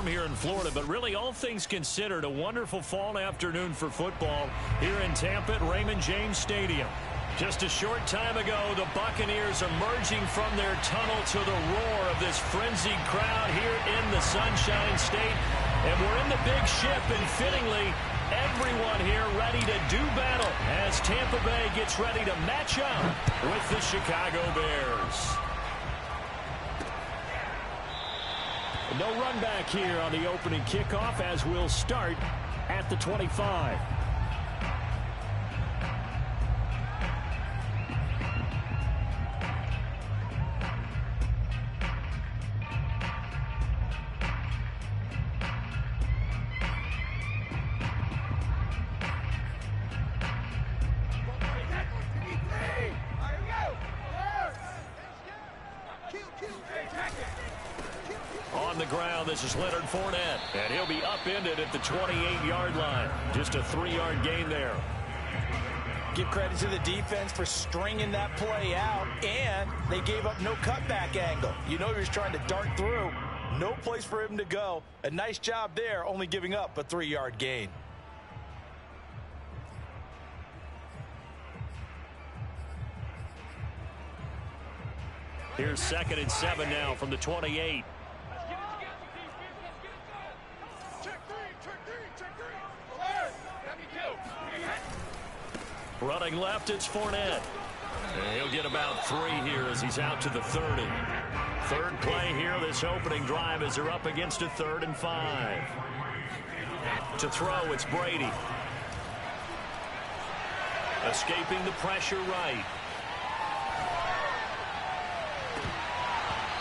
warm here in Florida, but really all things considered, a wonderful fall afternoon for football here in Tampa at Raymond James Stadium. Just a short time ago, the Buccaneers emerging from their tunnel to the roar of this frenzied crowd here in the Sunshine State. And we're in the big ship, and fittingly, everyone here ready to do battle as Tampa Bay gets ready to match up with the Chicago Bears. No run back here on the opening kickoff as we'll start at the 25. This is Leonard Fournette, and he'll be upended at the 28-yard line. Just a 3-yard gain there. Give credit to the defense for stringing that play out, and they gave up no cutback angle. You know he was trying to dart through. No place for him to go. A nice job there, only giving up a 3-yard gain. Here's 2nd and 7 now from the 28. Running left, it's Fournette. And he'll get about 3 here as he's out to the 30. Third play here, this opening drive as they're up against a 3rd and 5. To throw, it's Brady. Escaping the pressure right.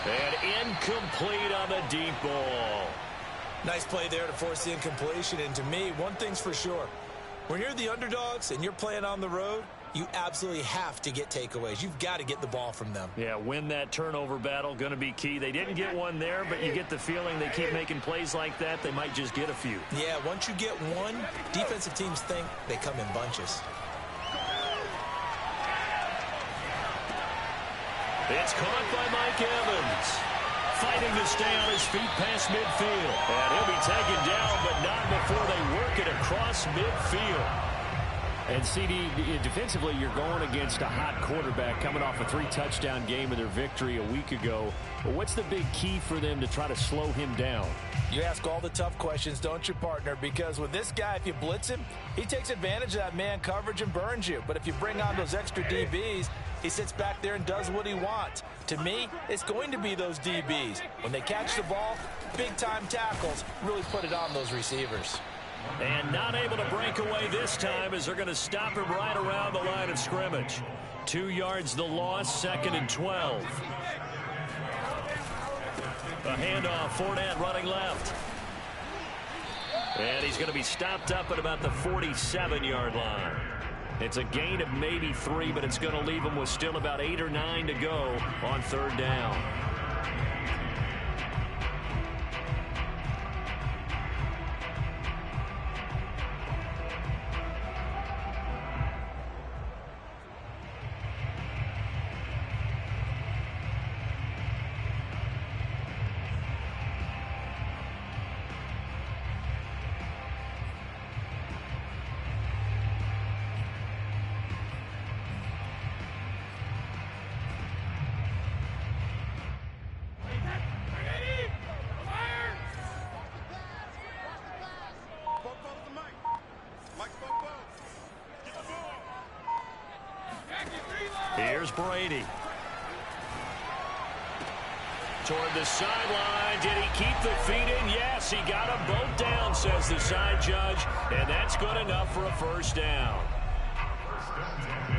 And incomplete on the deep ball. Nice play there to force the incompletion. And to me, one thing's for sure. When you're the underdogs and you're playing on the road, you absolutely have to get takeaways. You've got to get the ball from them. Yeah, win that turnover battle, going to be key. They didn't get one there, but you get the feeling they keep making plays like that, they might just get a few. Yeah, once you get one, defensive teams think they come in bunches. It's caught by Mike Evans. Fighting to stay on his feet past midfield. And he'll be taken down, but not before they work it across midfield. And, CD, defensively, you're going against a hot quarterback coming off a 3-touchdown game of their victory a week ago. But what's the big key for them to try to slow him down? You ask all the tough questions, don't you, partner? Because with this guy, if you blitz him, he takes advantage of that man coverage and burns you. But if you bring on those extra DBs, he sits back there and does what he wants. To me, it's going to be those DBs. When they catch the ball, big-time tackles really put it on those receivers. And not able to break away this time as they're going to stop him right around the line of scrimmage. 2 yards the loss, 2nd and 12. A handoff, Fournette running left. And he's going to be stopped up at about the 47-yard line. It's a gain of maybe 3, but it's going to leave him with still about 8 or 9 to go on 3rd down. Here's Brady. Toward the sideline. Did he keep the feet in? Yes, he got them both down, says the side judge. And that's good enough for a 1st down.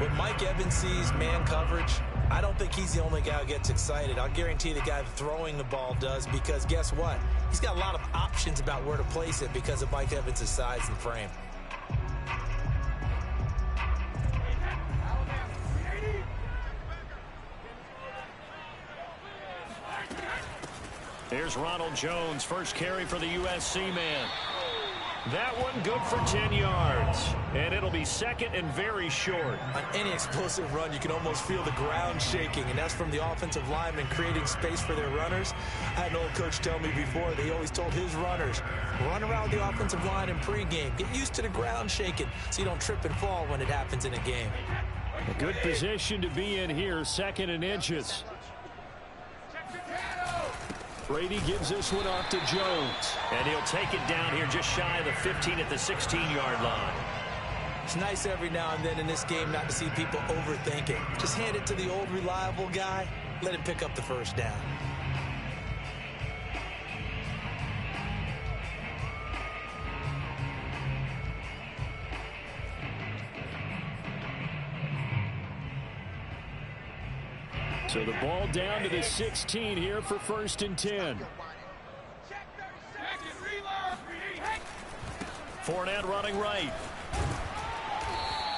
When Mike Evans sees man coverage, I don't think he's the only guy who gets excited. I'll guarantee the guy throwing the ball does, because guess what? He's got a lot of options about where to place it because of Mike Evans' size and frame. Here's Ronald Jones, first carry for the USC man. That one good for 10 yards. And it'll be second and very short. On any explosive run, you can almost feel the ground shaking, and that's from the offensive linemen creating space for their runners. I had an old coach tell me before that he always told his runners, run around the offensive line in pregame. Get used to the ground shaking so you don't trip and fall when it happens in a game. A good position to be in here, second and inches. Brady gives this one off to Jones. And he'll take it down here just shy of the 15 at the 16-yard line. It's nice every now and then in this game not to see people overthink it. Just hand it to the old reliable guy. Let him pick up the first down. So the ball down to the 16 here for first and 10. Fournette running right.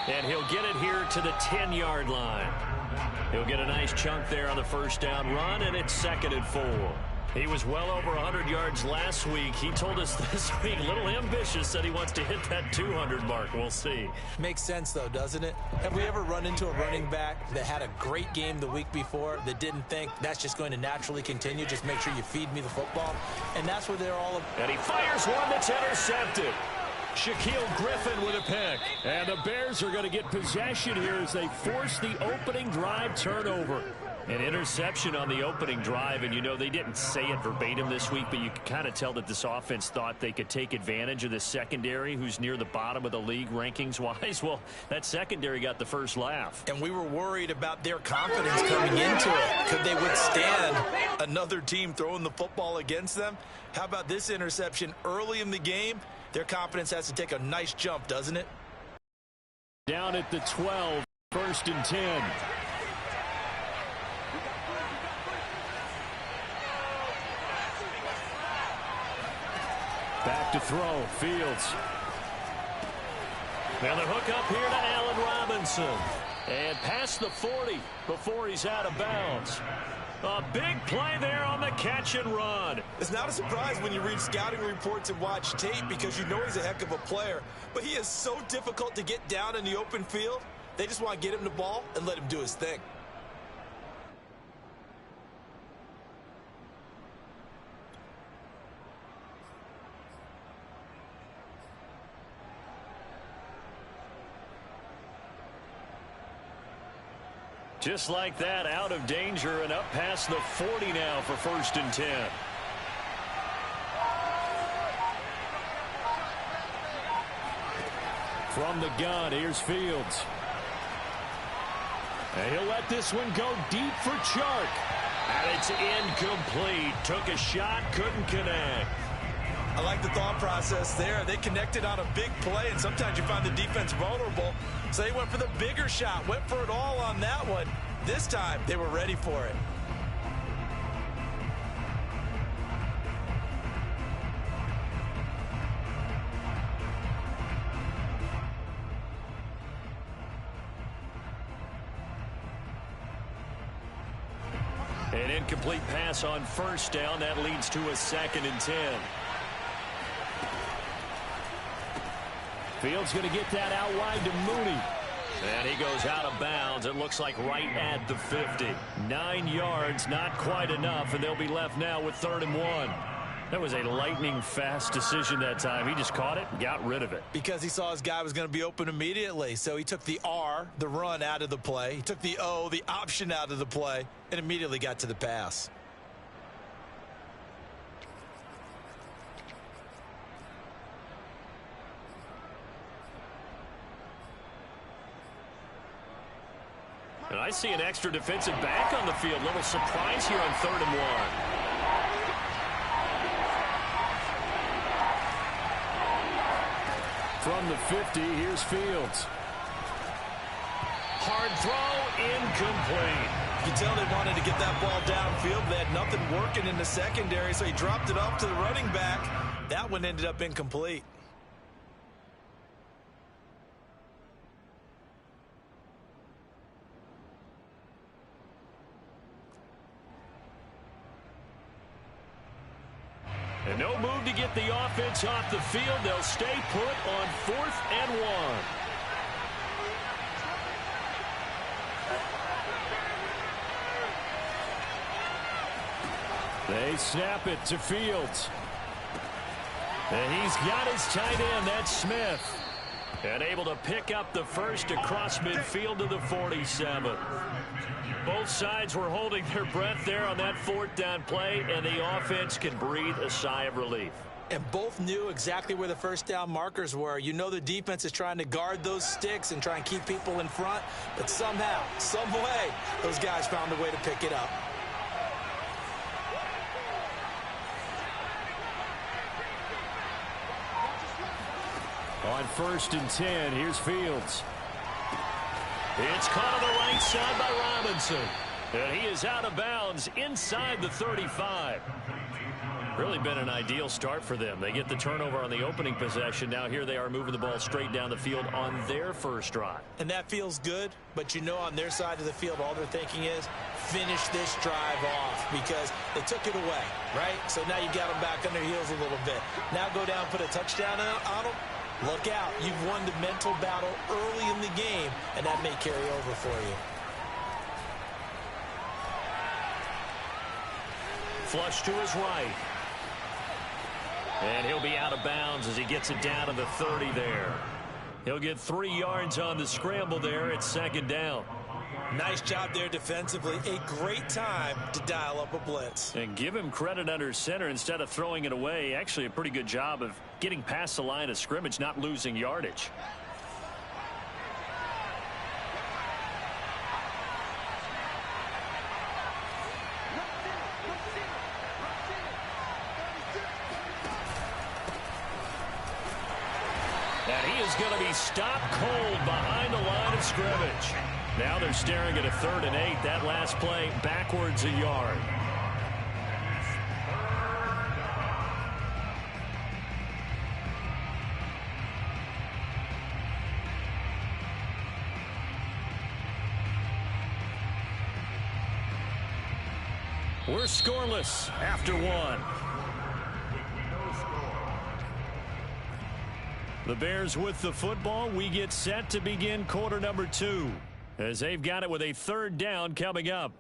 And he'll get it here to the 10-yard line. He'll get a nice chunk there on the first down run, and it's second and 4. He was well over 100 yards last week. He told us this week, a little ambitious, said he wants to hit that 200 mark. We'll see. Makes sense, though, doesn't it? Have we ever run into a running back that had a great game the week before that didn't think that's just going to naturally continue? Just make sure you feed me the football. And that's where they're all. And he fires one that's intercepted. Shaquille Griffin with a pick. And the Bears are going to get possession here as they force the opening drive turnover. An interception on the opening drive, and you know they didn't say it verbatim this week, but you can kind of tell that this offense thought they could take advantage of the secondary, who's near the bottom of the league rankings-wise. Well, that secondary got the first laugh. And we were worried about their confidence coming into it. Could they withstand another team throwing the football against them? How about this interception early in the game? Their confidence has to take a nice jump, doesn't it? Down at the 12, first and 10. Back to throw, Fields. Now the hook up here to Allen Robinson. And past the 40 before he's out of bounds. A big play there on the catch and run. It's not a surprise when you read scouting reports and watch tape because you know he's a heck of a player. But he is so difficult to get down in the open field. They just want to get him the ball and let him do his thing. Just like that, out of danger and up past the 40 now for first and 10. From the gun, here's Fields. And he'll let this one go deep for Chark. And it's incomplete. Took a shot, couldn't connect. I like the thought process there. They connected on a big play, and sometimes you find the defense vulnerable. So they went for the bigger shot, went for it all on that one. This time, they were ready for it. An incomplete pass on first down. That leads to a second and 10. Fields going to get that out wide to Mooney. And he goes out of bounds. It looks like right at the 50. 9 yards, not quite enough, and they'll be left now with 3rd and 1. That was a lightning-fast decision that time. He just caught it and got rid of it. Because he saw his guy was going to be open immediately. So he took the R, the run, out of the play. He took the O, the option, out of the play, and immediately got to the pass. And I see an extra defensive back on the field. Little surprise here on 3rd and 1. From the 50, here's Fields. Hard throw, incomplete. You can tell they wanted to get that ball downfield. They had nothing working in the secondary, so he dropped it off to the running back. That one ended up incomplete. And no move to to get the offense off the field. They'll stay put on 4th and 1. They snap it to Fields. And he's got his tight end. That's Smith. And able to pick up the first across midfield to the 47. Both sides were holding their breath there on that 4th down play, and the offense can breathe a sigh of relief. And both knew exactly where the first down markers were. You know the defense is trying to guard those sticks and try and keep people in front, but somehow, some way, those guys found a way to pick it up. On 1st and 10, here's Fields. It's caught on the right side by Robinson. And he is out of bounds inside the 35. Really been an ideal start for them. They get the turnover on the opening possession. Now here they are moving the ball straight down the field on their first drive. And that feels good, but you know on their side of the field all they're thinking is finish this drive off because they took it away, right? So now you got them back on their heels a little bit. Now go down, put a touchdown on them. Look out. You've won the mental battle early in the game, and that may carry over for you. Flush to his right. And he'll be out of bounds as he gets it down to the 30 there. He'll get 3 yards on the scramble there. It's 2nd down. Nice job there defensively. A great time to dial up a blitz. And give him credit under center instead of throwing it away. Actually a pretty good job of getting past the line of scrimmage, not losing yardage. And he is going to be stopped cold behind the line of scrimmage. Now they're staring at a 3rd and 8. That last play backwards a yard. We're scoreless after 1. The Bears with the football. We get set to begin quarter number 2. As they've got it with a 3rd down coming up.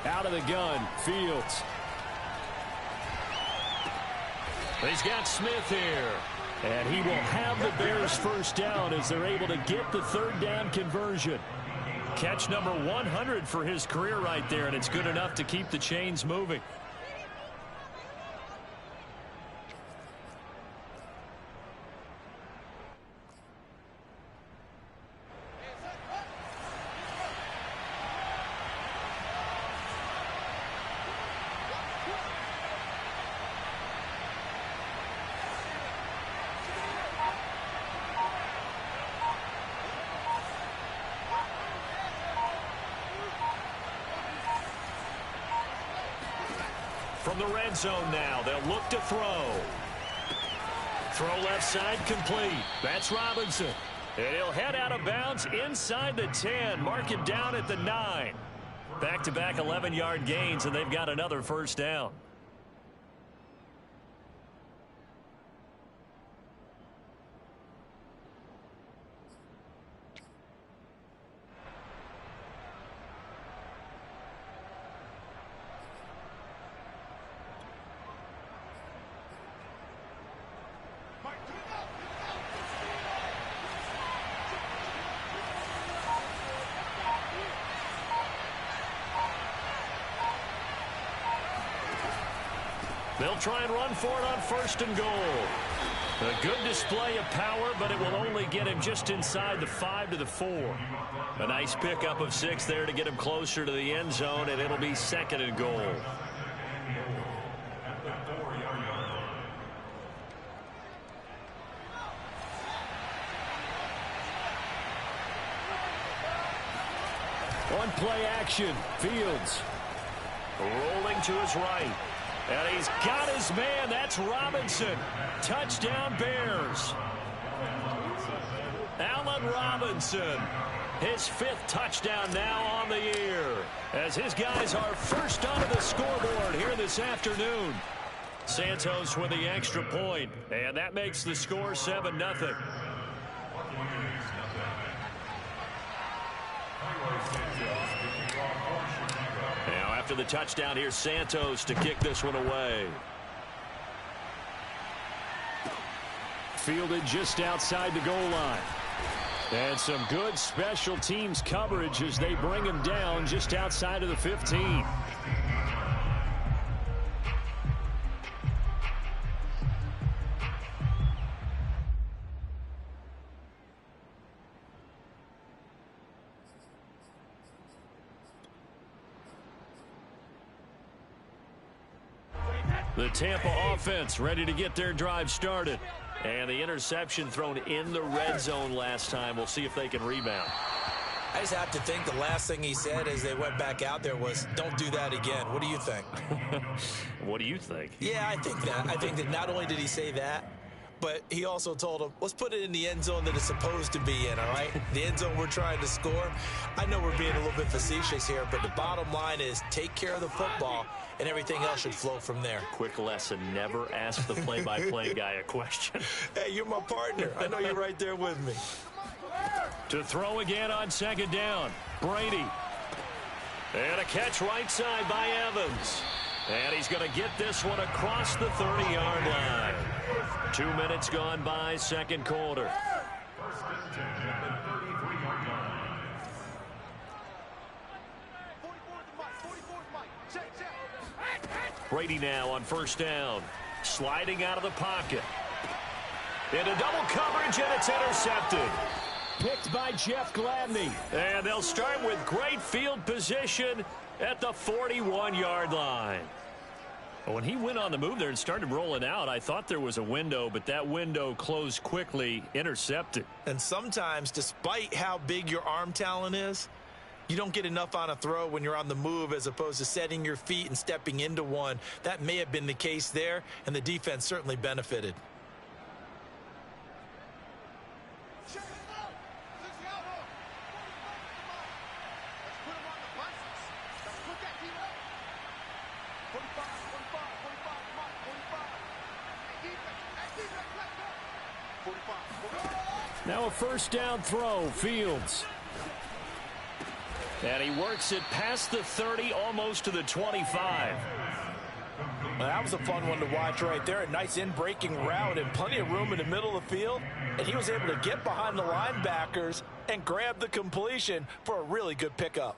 Out of the gun, Fields. He's got Smith here. And he will have the Bears first down as they're able to get the 3rd down conversion. Catch number 100 for his career right there, and it's good enough to keep the chains moving. From the red zone now, they'll look to throw. Throw left side complete. That's Robinson. And he'll head out of bounds inside the 10. Mark him down at the 9. Back-to-back 11-yard gains, and they've got another first down. They'll try and run for it on 1st and goal. A good display of power, but it will only get him just inside the 5 to the 4. A nice pickup of 6 there to get him closer to the end zone, and it'll be 2nd and goal. On play action, Fields. Rolling to his right. And he's got his man. That's Robinson. Touchdown, Bears. Allen Robinson. His 5th touchdown now on the year. As his guys are first onto the scoreboard here this afternoon. Santos with the extra point. And that makes the score 7-0. Now after the touchdown, here's Santos to kick this one away. Fielded just outside the goal line. And some good special teams coverage as they bring him down just outside of the 15. The Tampa offense ready to get their drive started. And the interception thrown in the red zone last time. We'll see if they can rebound. I just have to think the last thing he said as they went back out there was, don't do that again. What do you think? What do you think? Yeah, I think that. I think that not only did he say that, but he also told him, let's put it in the end zone that it's supposed to be in, all right? The end zone we're trying to score. I know we're being a little bit facetious here, but the bottom line is take care of the football, and everything else should flow from there. Quick lesson, never ask the play-by-play guy a question. Hey, you're my partner. I know you're right there with me. To throw again on 2nd down, Brady. And a catch right side by Evans. And he's going to get this one across the 30-yard line. 2 minutes gone by, 2nd quarter. Brady now on 1st down. Sliding out of the pocket. Into double coverage, and it's intercepted. Picked by Jeff Gladney. And they'll start with great field position at the 41-yard line. When he went on the move there and started rolling out, I thought there was a window, but that window closed quickly, intercepted. And sometimes, despite how big your arm talent is, you don't get enough on a throw when you're on the move as opposed to setting your feet and stepping into one. That may have been the case there, and the defense certainly benefited. Now a 1st down throw, Fields. And he works it past the 30, almost to the 25. Well, that was a fun one to watch right there. A nice in-breaking route and plenty of room in the middle of the field. And he was able to get behind the linebackers and grab the completion for a really good pickup.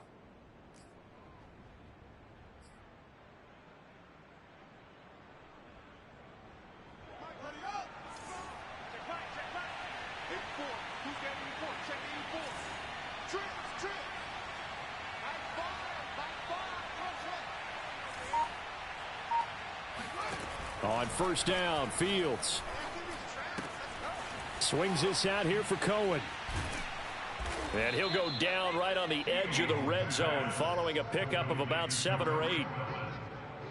On 1st down, Fields. Swings this out here for Cohen. And he'll go down right on the edge of the red zone following a pickup of about 7 or 8.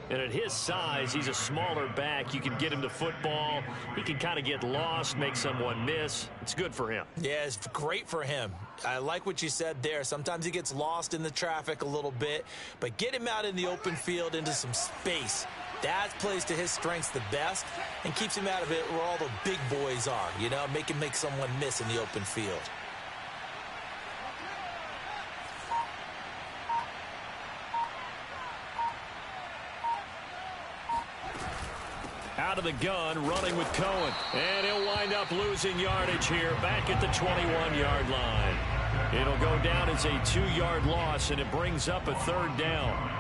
And at his size, he's a smaller back. You can get him to football. He can kind of get lost, make someone miss. It's good for him. Yeah, it's great for him. I like what you said there. Sometimes he gets lost in the traffic a little bit, but get him out in the open field into some space. That plays to his strengths the best and keeps him out of it where all the big boys are, you know, make him make someone miss in the open field. Out of the gun, running with Cohen. And he'll wind up losing yardage here back at the 21-yard line. It'll go down as a 2-yard loss, and it brings up a 3rd down.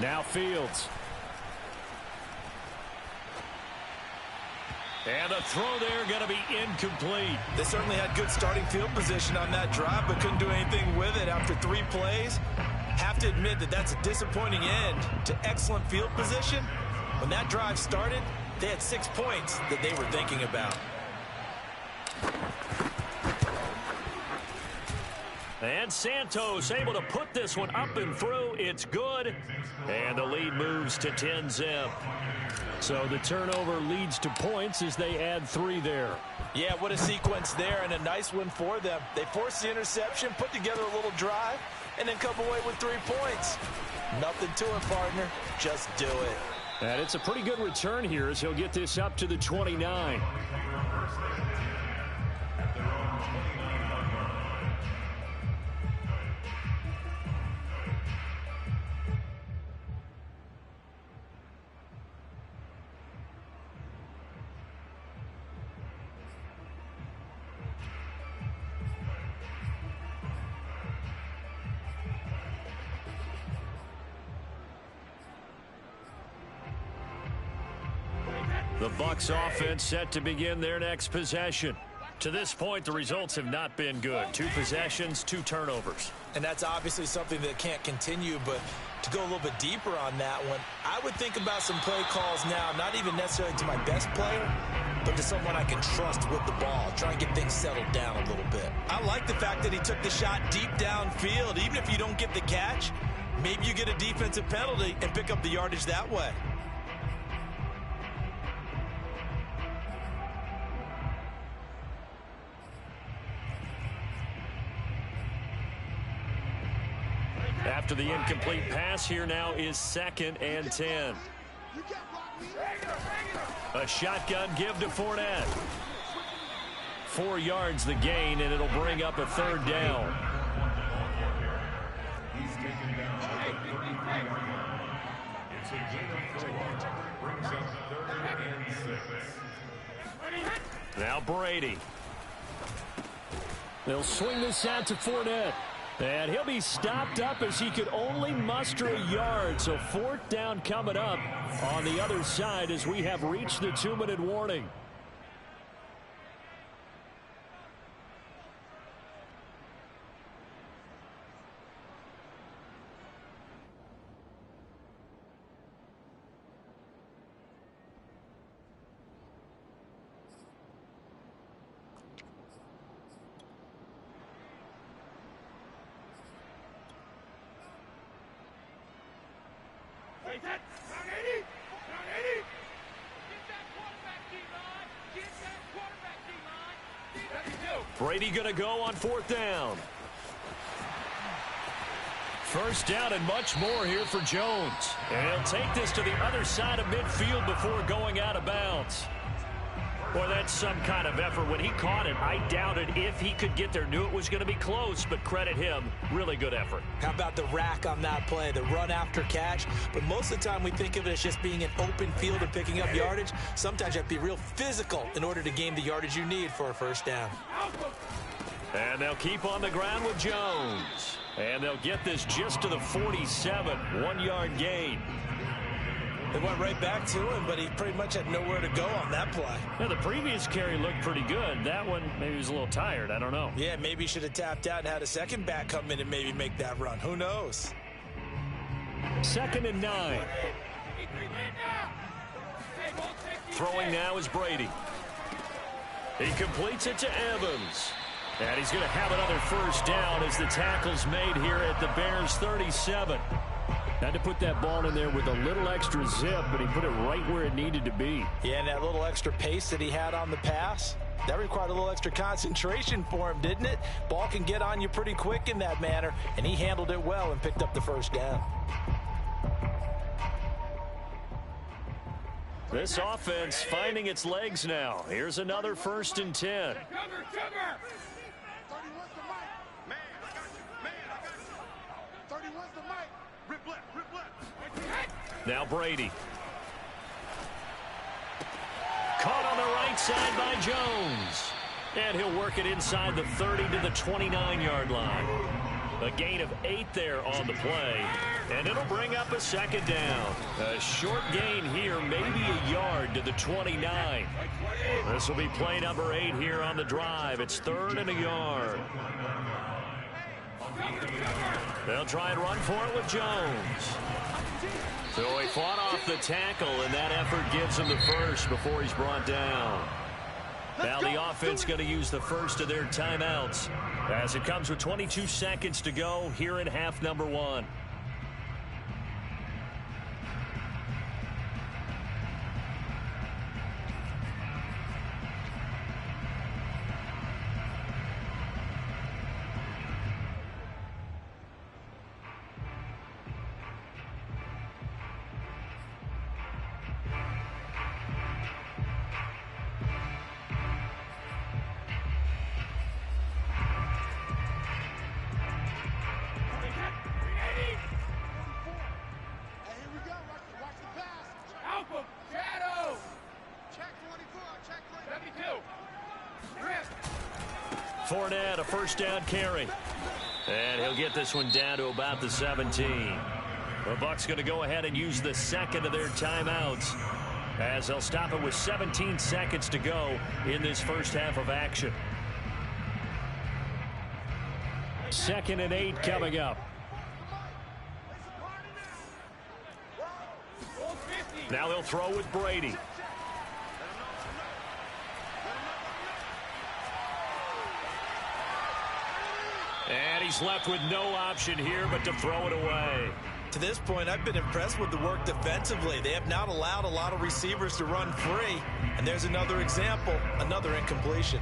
Now Fields. And the throw there going to be incomplete. They certainly had good starting field position on that drive, but couldn't do anything with it after 3 plays. Have to admit that that's a disappointing end to excellent field position. When that drive started, they had 6 points that they were thinking about. And Santos able to put this one up and through. It's good. And the lead moves to 10-zip. So the turnover leads to points as they add 3 there. Yeah, what a sequence there, and a nice win for them. They forced the interception, put together a little drive, and then come away with 3 points. Nothing to it, partner. Just do it. And it's a pretty good return here as he'll get this up to the 29. The Bucs offense set to begin their next possession. To this point, the results have not been good. 2 possessions, 2 turnovers. And that's obviously something that can't continue, but to go a little bit deeper on that one, I would think about some play calls now, not even necessarily to my best player, but to someone I can trust with the ball. Try and get things settled down a little bit. I like the fact that he took the shot deep downfield. Even if you don't get the catch, maybe you get a defensive penalty and pick up the yardage that way. After the incomplete pass, here now is 2nd and 10. A shotgun give to Fournette. 4 yards the gain, and it'll bring up a 3rd down. Now Brady. They'll swing this out to Fournette. And he'll be stopped up as he could only muster a yard. So 4th down coming up on the other side as we have reached the 2-minute warning. Brady going to go on 4th down. 1st down and much more here for Jones. And he'll take this to the other side of midfield before going out of bounds. Boy, that's some kind of effort. When he caught it, I doubted if he could get there. Knew it was going to be close, but credit him. Really good effort. How about the rack on that play, the run after catch? But most of the time we think of it as just being an open field and picking up yardage. Sometimes you have to be real physical in order to gain the yardage you need for a 1st down. And they'll keep on the ground with Jones. And they'll get this just to the 47. 1-yard gain. They went right back to him, but he pretty much had nowhere to go on that play. Yeah, the previous carry looked pretty good. That one, maybe he was a little tired. I don't know. Yeah, maybe he should have tapped out and had a second back come in and maybe make that run. Who knows? 2nd and 9. Throwing now is Brady. He completes it to Evans. And he's going to have another 1st down as the tackle's made here at the Bears' 37. Had to put that ball in there with a little extra zip, but he put it right where it needed to be. Yeah, and that little extra pace that he had on the pass, that required a little extra concentration for him, didn't it? Ball can get on you pretty quick in that manner, and he handled it well and picked up the 1st down. This offense finding its legs now. Here's another 1st and 10. Now Brady. Caught on the right side by Jones. And he'll work it inside the 30 to the 29-yard line. A gain of 8 there on the play, and it'll bring up a second down. A short gain here, maybe a yard to the 29. This will be play number 8 here on the drive. It's 3rd and a yard. They'll try and run for it with Jones. So he fought off the tackle, and that effort gives him the first before he's brought down. Now the offense going to use the first of their timeouts as it comes with 22 seconds to go here in half number 1. Fournette, a first down carry. And he'll get this one down to about the 17. The Bucs going to go ahead and use the second of their timeouts as they'll stop it with 17 seconds to go in this first half of action. 2nd and 8 coming up. Now they'll throw with Brady. And he's left with no option here but to throw it away. To this point, I've been impressed with the work defensively. They have not allowed a lot of receivers to run free. And there's another example, another incompletion.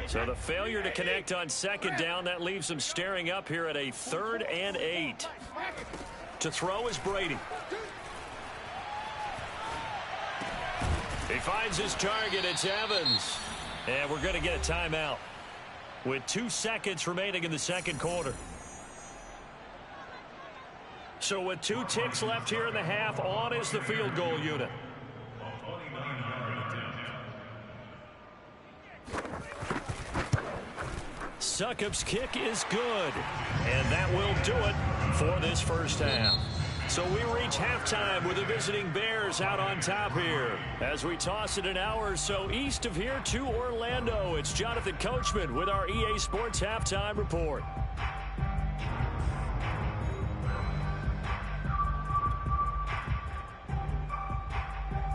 So the failure to connect on second down, that leaves them staring up here at a 3rd and 8. To throw is Brady. He finds his target. It's Evans. And we're going to get a timeout with 2 seconds remaining in the second quarter. So with 2 ticks left here in the half, on is the field goal unit. Succop's kick is good. And that will do it for this first half. So we reach halftime with the visiting Bears out on top here. As we toss it an hour or so east of here to Orlando, it's Jonathan Coachman with our EA Sports Halftime Report.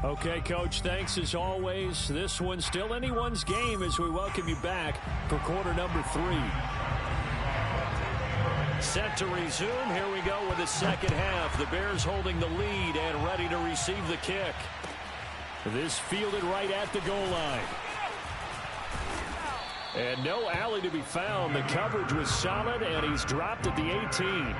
Okay, Coach, thanks as always. This one's still anyone's game as we welcome you back for quarter number 3. Set to resume. Here we go with the second half. The Bears holding the lead and ready to receive the kick. This fielded right at the goal line. And no alley to be found. The coverage was solid, and he's dropped at the 18.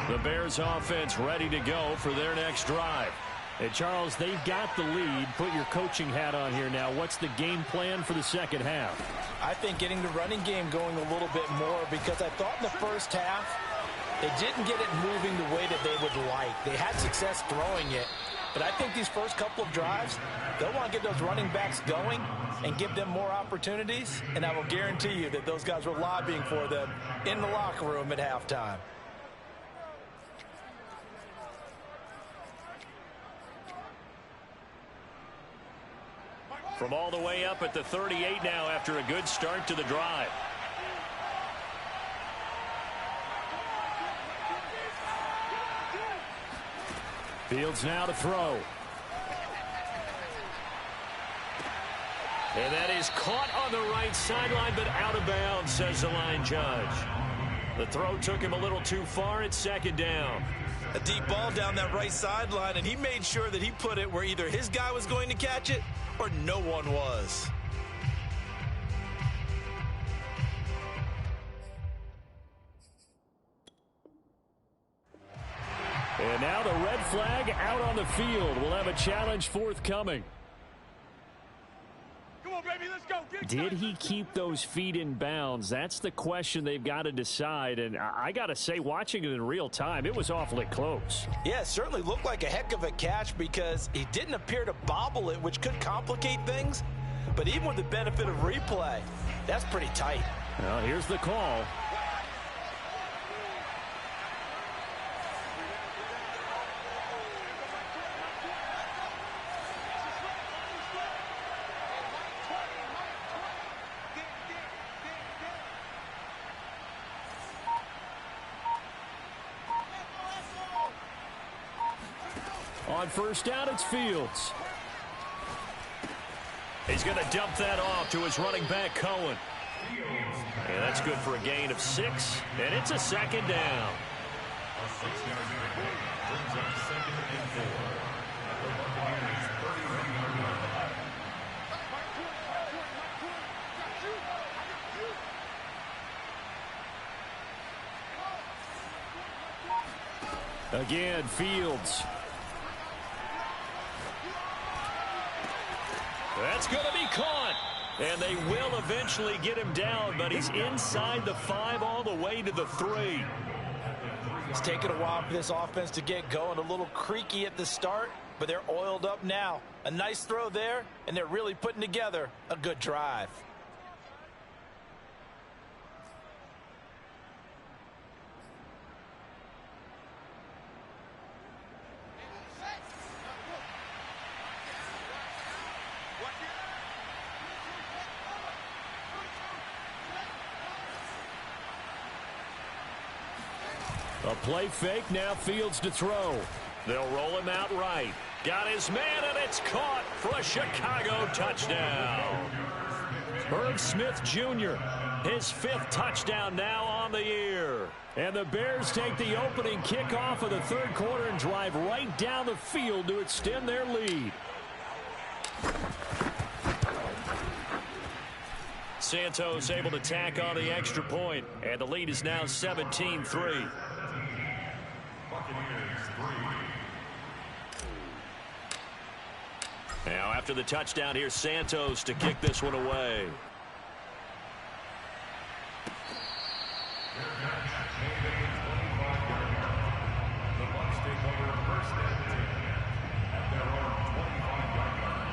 The Bears offense ready to go for their next drive. And Charles, they've got the lead. Put your coaching hat on here now. What's the game plan for the second half? I think getting the running game going a little bit more, because I thought in the first half they didn't get it moving the way that they would like. They had success throwing it. But I think these first couple of drives, they'll want to get those running backs going and give them more opportunities. And I will guarantee you that those guys were lobbying for them in the locker room at halftime. From all the way up at the 38 now after a good start to the drive. Fields now to throw. And that is caught on the right sideline, but out of bounds, says the line judge. The throw took him a little too far. It's second down. A deep ball down that right sideline, and he made sure that he put it where either his guy was going to catch it or no one was. And now the red flag out on the field. We'll have a challenge forthcoming. Come on, baby. Did he keep those feet in bounds? That's the question they've got to decide. And I got to say, watching it in real time, it was awfully close. Yeah, it certainly looked like a heck of a catch because he didn't appear to bobble it, which could complicate things. But even with the benefit of replay, that's pretty tight. Well, here's the call. On first down, it's Fields. He's going to dump that off to his running back, Cohen. And that's good for a gain of 6, and it's a second down. Again, Fields. That's going to be caught. And they will eventually get him down, but he's inside the 5 all the way to the 3. It's taken a while for this offense to get going. A little creaky at the start, but they're oiled up now. A nice throw there, and they're really putting together a good drive. A play fake, now Fields to throw. They'll roll him out right. Got his man, and it's caught for a Chicago touchdown. Herb Smith Jr., his 5th touchdown now on the year. And the Bears take the opening kickoff of the third quarter and drive right down the field to extend their lead. Santos able to tack on the extra point, and the lead is now 17-3. Now after the touchdown, here's Santos to kick this one away. The Bucs take over first and 10 at their own 25-yard line.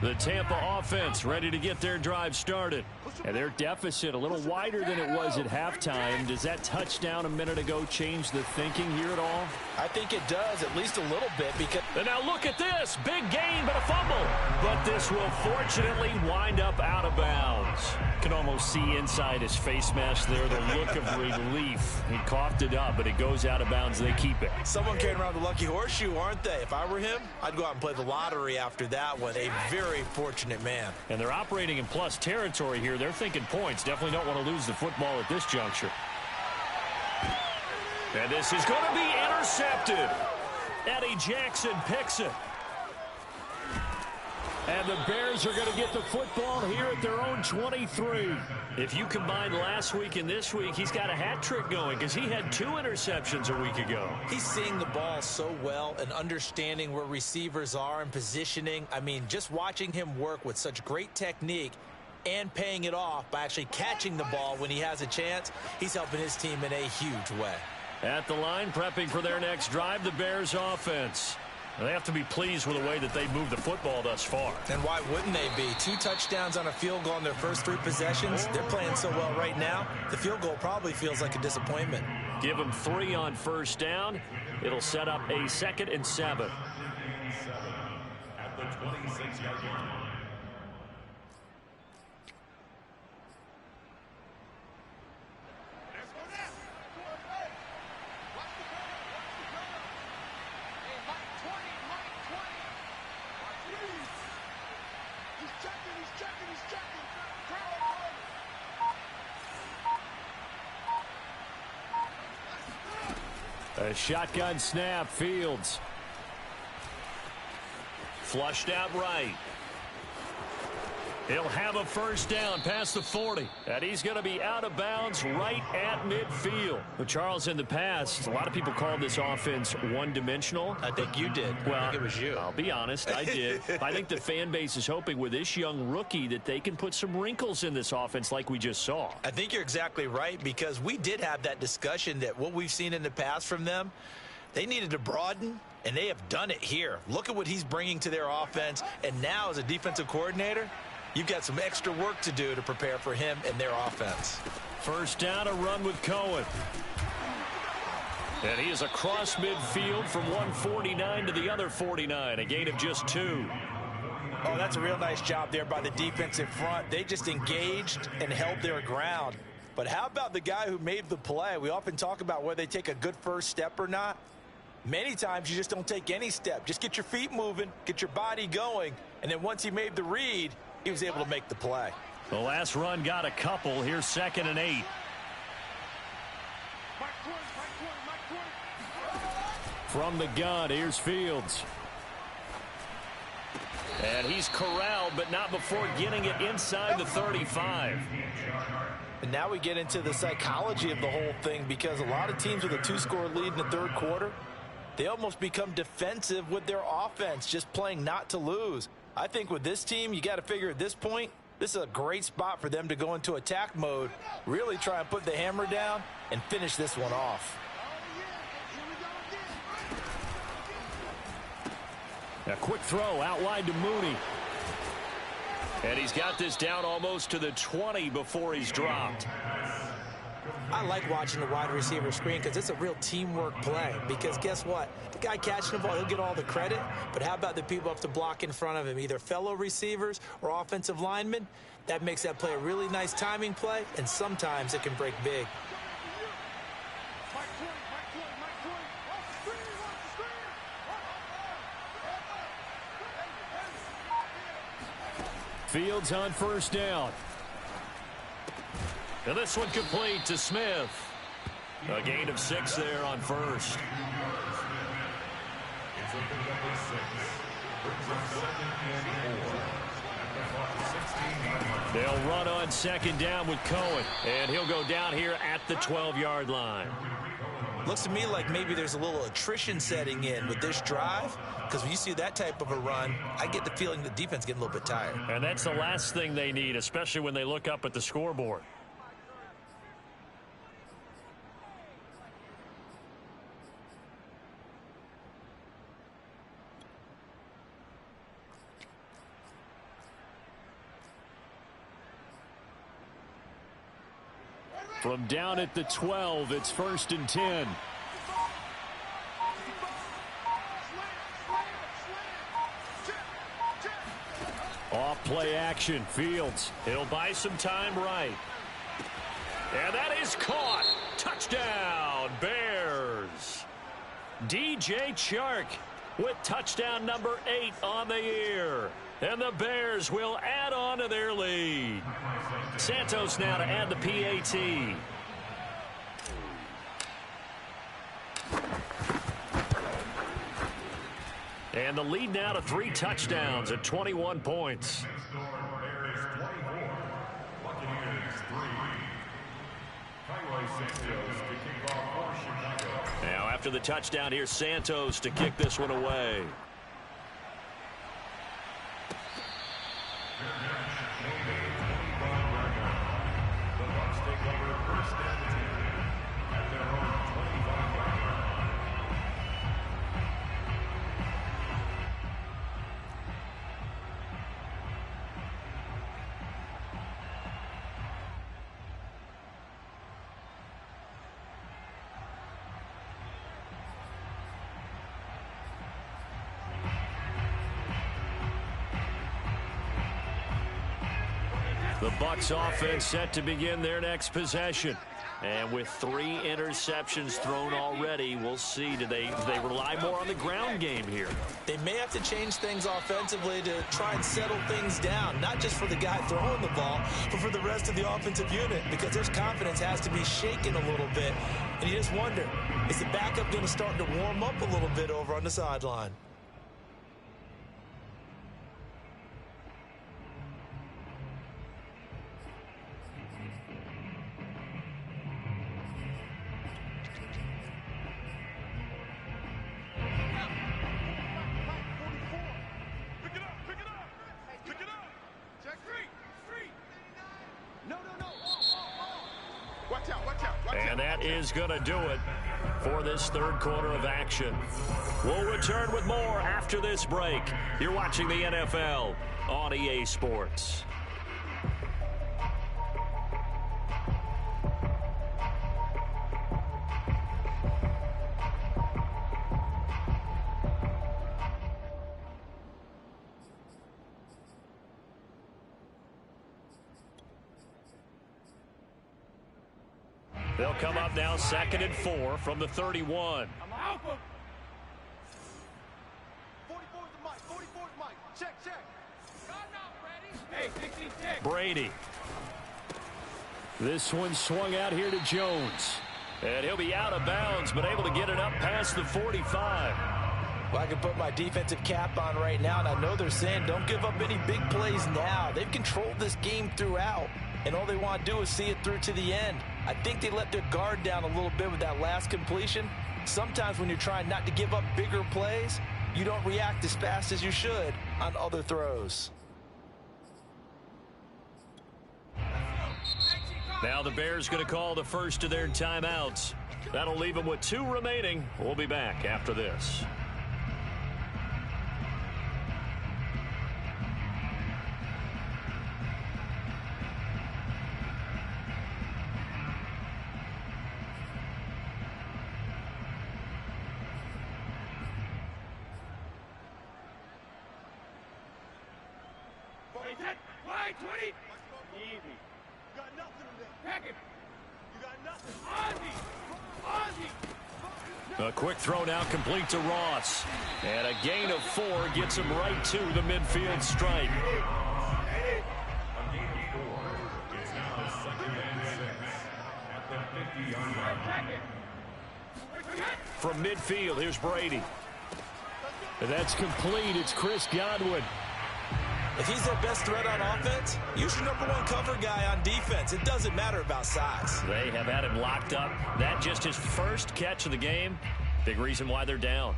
The Tampa offense ready to get their drive started. And their deficit a little wider than it was at halftime. Does that touchdown a minute ago change the thinking here at all? I think it does, at least a little bit, because... And now look at this. Big gain, but a fumble. But this will fortunately wind up out of bounds. Can almost see inside his face mask there the look of relief. He coughed it up, but it goes out of bounds. They keep it. Someone carrying around the lucky horseshoe, aren't they? If I were him, I'd go out and play the lottery after that one. A very fortunate man. And they're operating in plus territory here. They're thinking points. Definitely don't want to lose the football at this juncture. And this is going to be intercepted. Eddie Jackson picks it. And the Bears are going to get the football here at their own 23. If you combine last week and this week, he's got a hat trick going because he had 2 interceptions a week ago. He's seeing the ball so well and understanding where receivers are and positioning. I mean, just watching him work with such great technique and paying it off by actually catching the ball when he has a chance, he's helping his team in a huge way. At the line, prepping for their next drive, the Bears offense. They have to be pleased with the way that they've moved the football thus far. And why wouldn't they be? 2 touchdowns on a field goal in their first 3 possessions. They're playing so well right now, the field goal probably feels like a disappointment. Give them 3 on first down. It'll set up a 2nd and 7. At the 26-yard line. A shotgun snap, Fields. Flushed out right. He'll have a first down past the 40. And he's going to be out of bounds right at midfield. But Charles, in the past, a lot of people called this offense one-dimensional. I think you did. Well, I think it was you. I'll be honest, I did. I think the fan base is hoping with this young rookie that they can put some wrinkles in this offense like we just saw. I think you're exactly right, because we did have that discussion that what we've seen in the past from them, they needed to broaden, and they have done it here. Look at what he's bringing to their offense, and now as a defensive coordinator, you've got some extra work to do to prepare for him and their offense. First down, a run with Cohen. And he is across midfield from 149 to the other 49, a gain of just 2. Oh, that's a real nice job there by the defensive front. They just engaged and held their ground. But how about the guy who made the play? We often talk about whether they take a good first step or not. Many times you just don't take any step. Just get your feet moving, get your body going, and then once he made the read, he was able to make the play. The last run got a couple. Here's 2nd and 8. From the gun, here's Fields. And he's corralled, but not before getting it inside the 35. And now we get into the psychology of the whole thing, because a lot of teams with a 2-score lead in the third quarter, they almost become defensive with their offense, just playing not to lose. I think with this team, you got to figure at this point, this is a great spot for them to go into attack mode, really try and put the hammer down and finish this one off. A quick throw out wide to Mooney. And he's got this down almost to the 20 before he's dropped. I like watching the wide receiver screen because it's a real teamwork play. Because guess what? The guy catching the ball, he'll get all the credit. But how about the people up to block in front of him, either fellow receivers or offensive linemen? That makes that play a really nice timing play, and sometimes it can break big. Fields on first down. And this one complete to Smith. A gain of 6 there on first. They'll run on 2nd down with Cohen. And he'll go down here at the 12-yard line. Looks to me like maybe there's a little attrition setting in with this drive, because when you see that type of a run, I get the feeling the defense getting a little bit tired. And that's the last thing they need, especially when they look up at the scoreboard. From down at the 12, it's 1st and 10. Off play action, Fields. He'll buy some time right. And that is caught. Touchdown, Bears. DJ Chark with touchdown number 8 on the year. And the Bears will add on to their lead. Santos now to add the PAT. And the lead now to 3 touchdowns at 21 points. Now after the touchdown, here's Santos to kick this one away. The Bucs take over first and 10 at their own 25-yard line. The Bucs offense set to begin their next possession. And with 3 interceptions thrown already, we'll see. Do they rely more on the ground game here? They may have to change things offensively to try and settle things down, not just for the guy throwing the ball, but for the rest of the offensive unit, because their confidence has to be shaken a little bit. And you just wonder, is the backup going to start to warm up a little bit over on the sideline? And that is going to do it for this third quarter of action. We'll return with more after this break. You're watching the NFL on EA Sports. They'll come up now, 2nd and 4 from the 31. Brady. This one swung out here to Jones. And he'll be out of bounds, but able to get it up past the 45. Well, I can put my defensive cap on right now, and I know they're saying don't give up any big plays now. They've controlled this game throughout, and all they want to do is see it through to the end. I think they let their guard down a little bit with that last completion. Sometimes when you're trying not to give up bigger plays, you don't react as fast as you should on other throws. Now the Bears going to call the first of their timeouts. That'll leave them with 2 remaining. We'll be back after this. A quick throw now complete to Ross. And a gain of 4 gets him right to the midfield stripe. A gain of 4. It's now 2nd and 6 at the 50-yard line. From midfield, here's Brady. And that's complete. It's Chris Godwin. If he's their best threat on offense, use your #1 cover guy on defense. It doesn't matter about size. They have had him locked up. That just his first catch of the game. Big reason why they're down.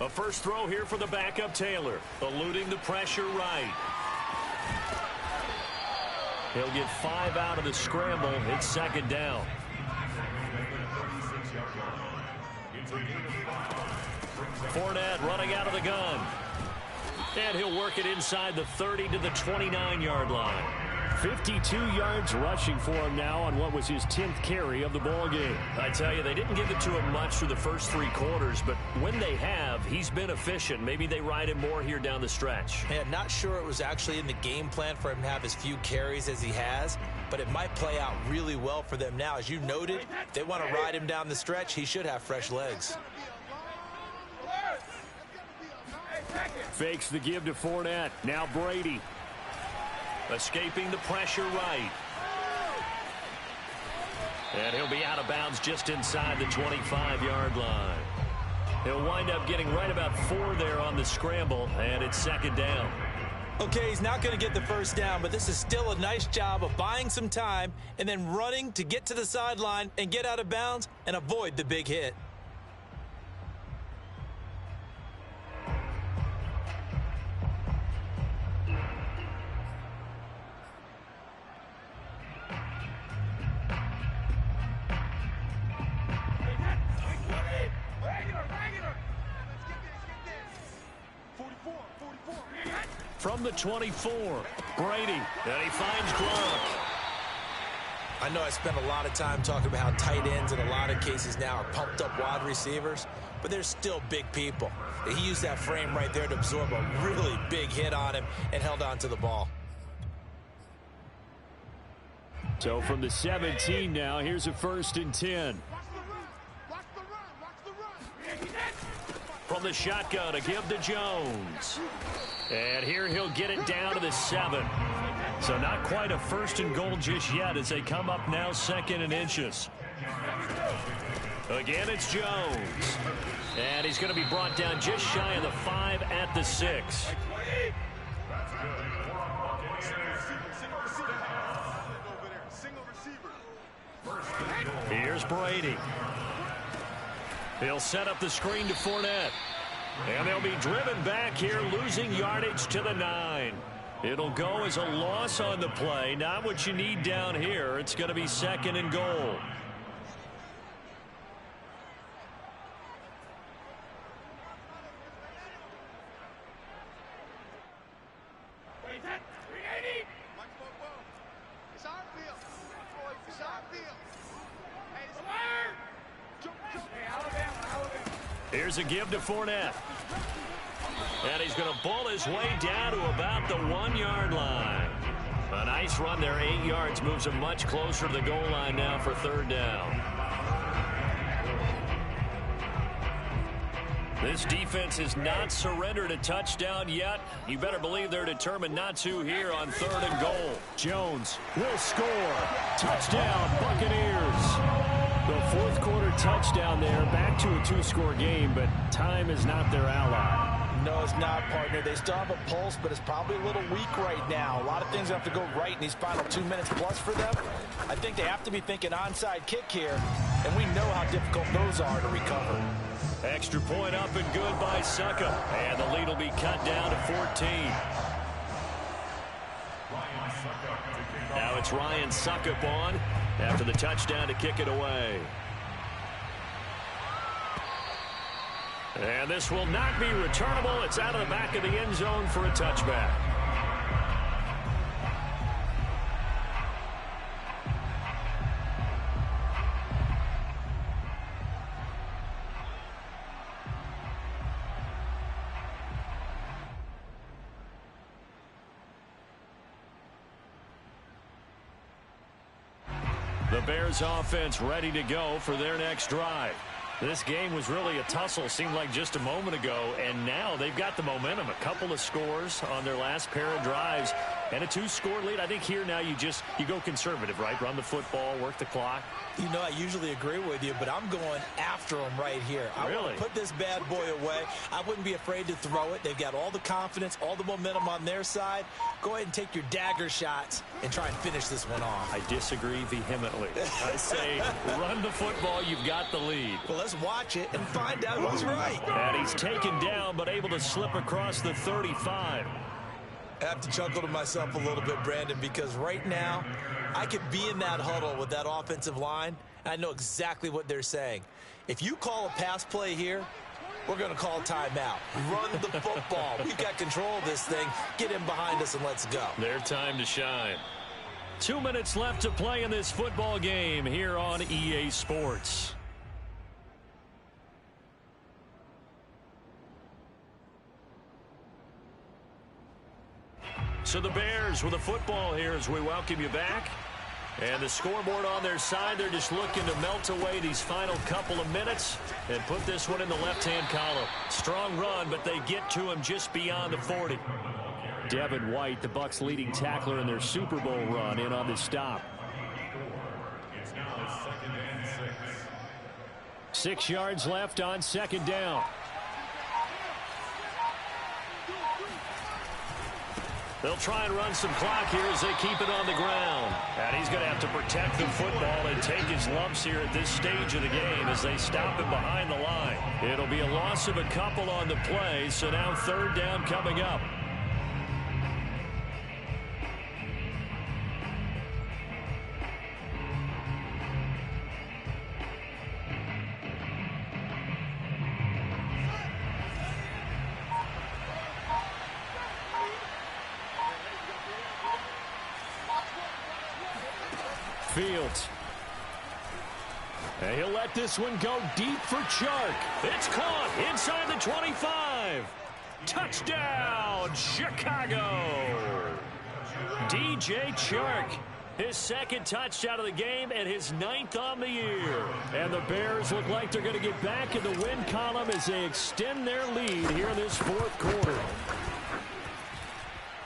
A first throw here for the backup Taylor, eluding the pressure right. He'll get 5 out of the scramble. It's 2nd down. Fournette running out of the gun. And he'll work it inside the 30 to the 29-yard line. 52 yards rushing for him now on what was his 10th carry of the ball game. I tell you, they didn't give it to him much through the first 3 quarters, but when they have, he's been efficient. Maybe they ride him more here down the stretch. And not sure it was actually in the game plan for him to have as few carries as he has, but it might play out really well for them now. As you noted, if they want to ride him down the stretch, he should have fresh legs. Fakes the give to Fournette. Now Brady. Escaping the pressure right. And he'll be out of bounds just inside the 25-yard line. He'll wind up getting right about 4 there on the scramble, and it's 2nd down. Okay, he's not going to get the first down, but this is still a nice job of buying some time and then running to get to the sideline and get out of bounds and avoid the big hit. From the 24, Brady, and he finds Gronk. I know I spent a lot of time talking about how tight ends in a lot of cases now are pumped up wide receivers, but they're still big people. He used that frame right there to absorb a really big hit on him and held on to the ball. So from the 17 now, here's a 1st and 10. From the shotgun to give to Jones. And here he'll get it down to the 7. So not quite a 1st and goal just yet as they come up now 2nd and inches. Again, it's Jones. And he's going to be brought down just shy of the 5 at the 6. Here's Brady. He'll set up the screen to Fournette. And they'll be driven back here, losing yardage to the 9. It'll go as a loss on the play. Not what you need down here. It's going to be 2nd and goal. Here's a give to Fournette. And he's going to bull his way down to about the 1-yard line. A nice run there, 8 yards, moves him much closer to the goal line now for 3rd down. This defense has not surrendered a touchdown yet. You better believe they're determined not to here on 3rd and goal. Jones will score. Touchdown, Buccaneers. The 4th quarter touchdown there, back to a 2-score game, but time is not their ally. No, it's not, partner. They still have a pulse, but it's probably a little weak right now. A lot of things have to go right in these final 2 minutes plus for them. I think they have to be thinking onside kick here, and we know how difficult those are to recover. Extra point up and good by Suckup, and the lead will be cut down to 14. Now it's Ryan Suckup on after the touchdown to kick it away. And this will not be returnable. It's out of the back of the end zone for a touchback. The Bears offense ready to go for their next drive. This game was really a tussle, seemed like just a moment ago, and now they've got the momentum. A couple of scores on their last pair of drives and a 2-score lead. I think here now you go conservative, right? Run the football, work the clock. You know, I usually agree with you, but I'm going after them right here. I want to put this bad boy away. I wouldn't be afraid to throw it. They've got all the confidence, all the momentum on their side. Go ahead and take your dagger shots and try and finish this one off. I disagree vehemently. I say run the football. You've got the lead. Well, let's watch it and find out who's right. And he's taken down but able to slip across the 35. I have to chuckle to myself a little bit, Brandon, because right now I could be in that huddle with that offensive line, and I know exactly what they're saying. If you call a pass play here, we're going to call timeout. Run the football. We've got control of this thing. Get in behind us and let's go. Their time to shine. 2 minutes left to play in this football game here on EA Sports. So the Bears with a football here as we welcome you back. And the scoreboard on their side, they're just looking to melt away these final couple of minutes and put this one in the left-hand column. Strong run, but they get to him just beyond the 40. Devin White, the Bucs' leading tackler in their Super Bowl run, in on the stop. It's now 2nd and 6. 6 yards left on 2nd down. They'll try and run some clock here as they keep it on the ground. And he's going to have to protect the football and take his lumps here at this stage of the game as they stop him behind the line. It'll be a loss of a couple on the play, so now 3rd down coming up. Fields. And he'll let this one go deep for Chark. It's caught inside the 25. Touchdown, Chicago. DJ Chark, his 2nd touchdown of the game and his 9th on the year. And the Bears look like they're going to get back in the win column as they extend their lead here in this 4th quarter.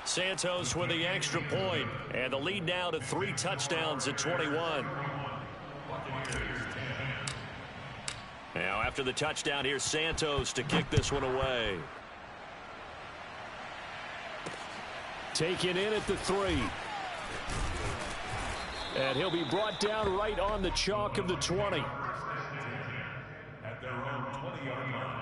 Santos with the extra point, and the lead now to 3 touchdowns at 21. Now after the touchdown, here's Santos to kick this one away. Taken in at the 3. And he'll be brought down right on the chalk of the 20. At their own 20-yard line.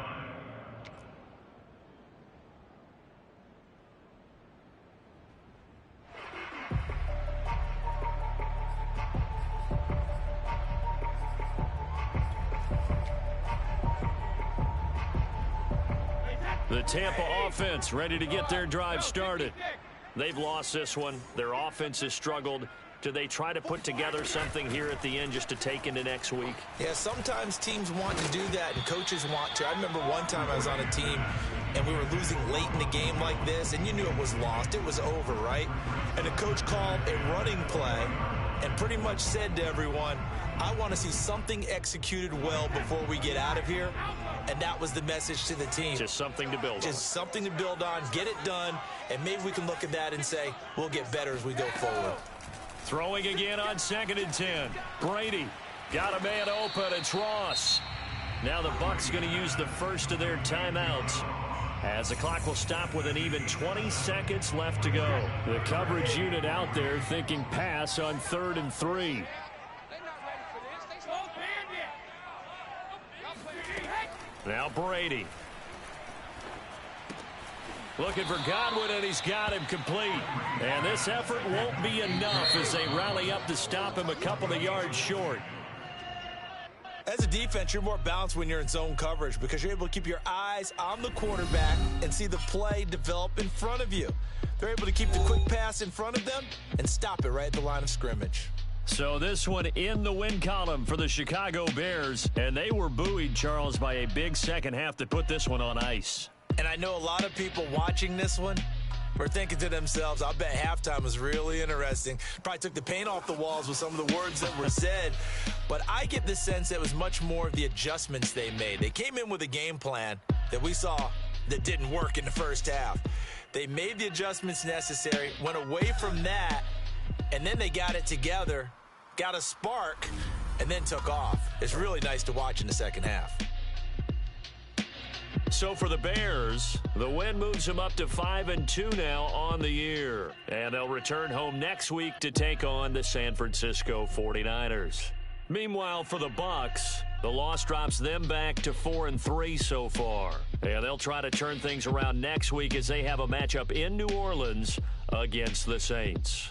The Tampa offense ready to get their drive started. They've lost this one. Their offense has struggled. Do they try to put together something here at the end just to take into next week? Yeah, sometimes teams want to do that and coaches want to. I remember one time I was on a team and we were losing late in the game like this, and you knew it was lost. It was over, right? And the coach called a running play and pretty much said to everyone, I want to see something executed well before we get out of here. And that was the message to the team. Just something to build on. Just something to build on, get it done, and maybe we can look at that and say, we'll get better as we go forward. Throwing again on 2nd and 10. Brady got a man open. It's Ross. Now the Bucs going to use the first of their timeouts, as the clock will stop with an even 20 seconds left to go. The coverage unit out there thinking pass on 3rd and 3. Now Brady. Looking for Godwin, and he's got him complete. And this effort won't be enough as they rally up to stop him a couple of yards short. As a defense, you're more balanced when you're in zone coverage because you're able to keep your eyes on the quarterback and see the play develop in front of you. They're able to keep the quick pass in front of them and stop it right at the line of scrimmage. So this one in the win column for the Chicago Bears. And they were buoyed, Charles, by a big second half that put this one on ice. And I know a lot of people watching this one were thinking to themselves, I bet halftime was really interesting. Probably took the paint off the walls with some of the words that were said. But I get the sense it was much more of the adjustments they made. They came in with a game plan that we saw that didn't work in the first half. They made the adjustments necessary, went away from that, and then they got it together, got a spark, and then took off. It's really nice to watch in the second half. So for the Bears, the win moves them up to 5-2 now on the year. And they'll return home next week to take on the San Francisco 49ers. Meanwhile, for the Bucs, the loss drops them back to 4-3 so far. And they'll try to turn things around next week as they have a matchup in New Orleans against the Saints.